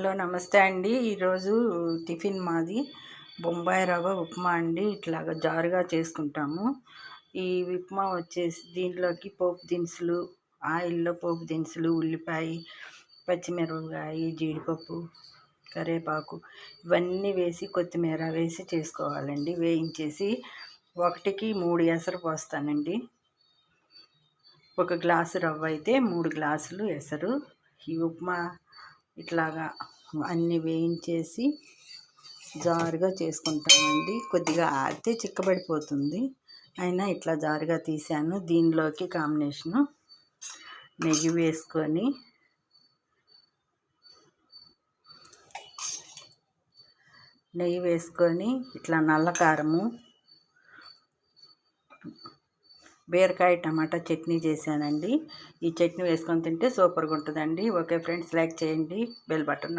Hello నమస్తే అండి. ఈరోజు టిఫిన్ మాది బొంబాయి రవ్వ ఉప్మా అండి. ఇట్లాగా జారుగా చేసుకుంటాము. ఈ ఉప్మా వచ్చేసి దీంట్లోకి పోపు దినుసులు, ఆయిల్లో పోపు దినుసులు, ఉల్లిపాయ, పచ్చిమిరపకాయ, జీడిపప్పు, కరివేపాకు ఇవన్నీ వేసి కొత్తిమీర వేసి చేసుకోవాలండి. వేయించేసి 1కి 3 ఎసరు పోస్తానండి. 1 గ్లాసు రవ్వ అయితే 3 గ్లాసులు ఎసరు. ఈ ఉప్మా ఇట్లాగా అన్నీ వేయించేసి జారుగా చేసుకుంటామండి. కొద్దిగా ఆడితే చిక్కబడిపోతుంది, అయినా ఇట్లా జారుగా తీసాను. దీనిలోకి కాంబినేషను నెయ్యి వేసుకొని ఇట్లా నల్ల కారము, బీరకాయ టమాటా చట్నీ చేశానండి. ఈ చట్నీ వేసుకొని తింటే సూపర్గా ఉంటుందండి. ఓకే ఫ్రెండ్స్, లైక్ చేయండి, బెల్ బటన్ నొక్కండి.